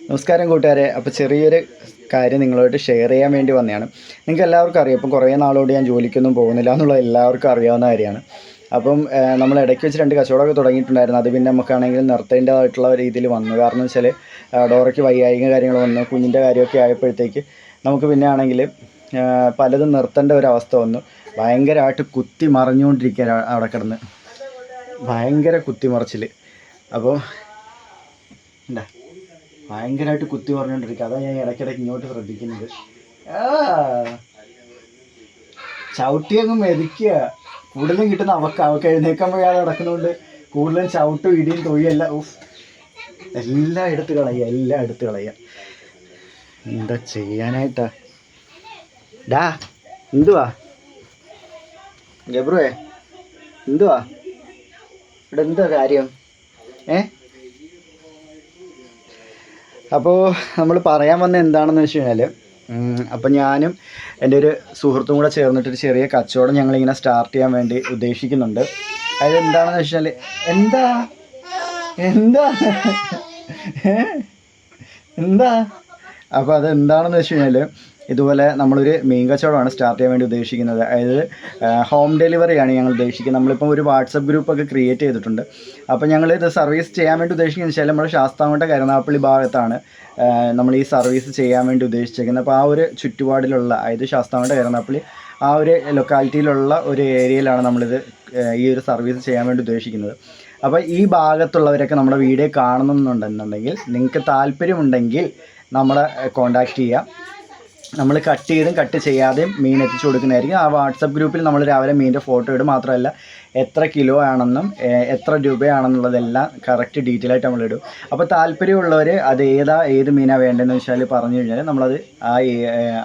നമസ്കാരം കൂട്ടുകാരെ. അപ്പോൾ ചെറിയൊരു കാര്യം നിങ്ങളോട് ഷെയർ ചെയ്യാൻ വേണ്ടി വന്നതാണ്. നിങ്ങൾക്ക് എല്ലാവർക്കും അറിയാം, ഇപ്പം കുറേ നാളോട് ഞാൻ ജോലിക്കൊന്നും പോകുന്നില്ല എന്നുള്ളത് എല്ലാവർക്കും അറിയാവുന്ന കാര്യമാണ്. അപ്പം നമ്മൾ ഇടയ്ക്ക് വെച്ച് 2 കച്ചവടമൊക്കെ തുടങ്ങിയിട്ടുണ്ടായിരുന്നു. അത് പിന്നെ നമുക്കാണെങ്കിൽ നിർത്തേണ്ടതായിട്ടുള്ള രീതിയിൽ വന്നു. കാരണം വെച്ചാൽ ഡോറയ്ക്ക് വൈകായിക കാര്യങ്ങൾ വന്നു, കുഞ്ഞിൻ്റെ കാര്യമൊക്കെ ആയപ്പോഴത്തേക്ക് നമുക്ക് പിന്നെ ആണെങ്കിൽ പലതും നിർത്തേണ്ട ഒരവസ്ഥ വന്നു. ഭയങ്കരമായിട്ട് കുത്തി മറിഞ്ഞുകൊണ്ടിരിക്കുക അവിടെ കിടന്ന്, ഭയങ്കര കുത്തിമറിച്ചിൽ. അപ്പോൾ എന്താ ഭയങ്കരമായിട്ട് കുത്തി പറഞ്ഞുകൊണ്ടിരിക്കുക. അതാണ് ഞാൻ ഇടയ്ക്കിടയ്ക്ക് ഇങ്ങോട്ട് ശ്രദ്ധിക്കുന്നത്. ചവിട്ടിയങ്ങ് മെതിക്കുക. കൂടുതലും കിട്ടുന്ന അവൾക്ക് എഴുന്നേക്കാൻ വയ്യാതെ നടക്കുന്നതുകൊണ്ട് കൂടുതലും ചവിട്ടും ഇടിയും തൊഴിയല്ല. എല്ലാം എടുത്ത് കളയുക. എന്താ ചെയ്യാനായിട്ടാ? ഡാ, എന്തുവാ ഗബ്രുവേ, എന്തുവാ ഇവിടെ, എന്താ കാര്യം? അപ്പോൾ നമ്മൾ പറയാൻ വന്ന എന്താണെന്ന് വെച്ച് കഴിഞ്ഞാൽ, അപ്പം ഞാനും എൻ്റെ ഒരു സുഹൃത്തും കൂടെ ചേർന്നിട്ടൊരു ചെറിയ കച്ചവടം ഞങ്ങളിങ്ങനെ സ്റ്റാർട്ട് ചെയ്യാൻ വേണ്ടി ഉദ്ദേശിക്കുന്നുണ്ട്. അത് എന്താണെന്ന് വെച്ചാൽ, എന്താ അപ്പോൾ അതെന്താണെന്ന് വെച്ച് കഴിഞ്ഞാൽ, ഇതുപോലെ നമ്മളൊരു മീൻ കച്ചവടമാണ് സ്റ്റാർട്ട് ചെയ്യാൻ വേണ്ടി ഉദ്ദേശിക്കുന്നത്. അതായത് ഹോം ഡെലിവറിയാണ് ഞങ്ങൾ ഉദ്ദേശിക്കുന്നത്. നമ്മളിപ്പം ഒരു വാട്സപ്പ് ഗ്രൂപ്പൊക്കെ ക്രിയേറ്റ് ചെയ്തിട്ടുണ്ട്. അപ്പോൾ ഞങ്ങളിത് സർവീസ് ചെയ്യാൻ വേണ്ടി ഉദ്ദേശിക്കുന്നത് വെച്ചാൽ, നമ്മുടെ ശാസ്താംകോട്ട കരുനാഗപ്പള്ളി ഭാഗത്താണ് നമ്മൾ ഈ സർവീസ് ചെയ്യാൻ വേണ്ടി ഉദ്ദേശിച്ചിരിക്കുന്നത്. അപ്പോൾ ആ ഒരു ചുറ്റുപാടിലുള്ള, അതായത് ശാസ്താംകോട്ട കരുനാഗപ്പള്ളി ആ ഒരു ലൊക്കാലിറ്റിയിലുള്ള ഒരു ഏരിയയിലാണ് നമ്മളിത് ഈ ഒരു സർവീസ് ചെയ്യാൻ വേണ്ടി ഉദ്ദേശിക്കുന്നത്. അപ്പോൾ ഈ ഭാഗത്തുള്ളവരൊക്കെ നമ്മുടെ വീഡിയോ കാണണമെന്നുണ്ടെന്നുണ്ടെങ്കിൽ, നിങ്ങൾക്ക് താല്പര്യമുണ്ടെങ്കിൽ നമ്മളെ കോൺടാക്റ്റ് ചെയ്യാം. നമ്മൾ കട്ട് ചെയ്തും കട്ട് ചെയ്യാതെയും മീൻ എത്തിച്ചു കൊടുക്കുന്നതായിരിക്കും. ആ വാട്സപ്പ് ഗ്രൂപ്പിൽ നമ്മൾ രാവിലെ മീനിൻ്റെ ഫോട്ടോ ഇടും. മാത്രമല്ല എത്ര കിലോ ആണെന്നും എത്ര രൂപയാണെന്നുള്ളതെല്ലാം കറക്റ്റ് ഡീറ്റെയിൽ ആയിട്ട് നമ്മളിടും. അപ്പോൾ താല്പര്യമുള്ളവർ അത് ഏത് മീനാണ് വേണ്ടതെന്ന് വെച്ചാൽ പറഞ്ഞു കഴിഞ്ഞാൽ നമ്മളത്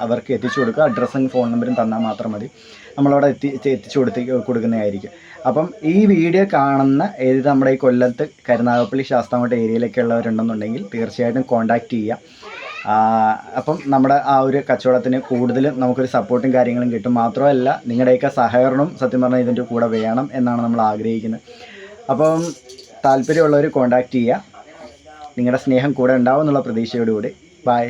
അവർക്ക് എത്തിച്ചു കൊടുക്കുക. അഡ്രസ്സും ഫോൺ നമ്പറും തന്നാൽ മാത്രം മതി. നമ്മളവിടെ എത്തിച്ചു കൊടുക്കുന്നതായിരിക്കും. അപ്പം ഈ വീഡിയോ കാണുന്ന നമ്മുടെ ഈ കൊല്ലത്ത് കരുനാഗപ്പള്ളി ശാസ്താംകോട്ട ഏരിയയിലൊക്കെ ഉള്ളവരുണ്ടെന്നുണ്ടെങ്കിൽ തീർച്ചയായിട്ടും കോൺടാക്റ്റ് ചെയ്യുക. അപ്പം നമ്മുടെ ആ ഒരു കച്ചവടത്തിന് കൂടുതലും നമുക്കൊരു സപ്പോർട്ടും കാര്യങ്ങളും കിട്ടും. മാത്രമല്ല നിങ്ങളുടെയൊക്കെ സഹകരണവും സത്യം പറഞ്ഞാൽ ഇതിൻ്റെ കൂടെ വേണം എന്നാണ് നമ്മൾ ആഗ്രഹിക്കുന്നത്. അപ്പം താല്പര്യമുള്ളവർ കോൺടാക്റ്റ് ചെയ്യുക. നിങ്ങളുടെ സ്നേഹം കൂടെ ഉണ്ടാവും എന്നുള്ള പ്രതീക്ഷയോടുകൂടി. ബൈ.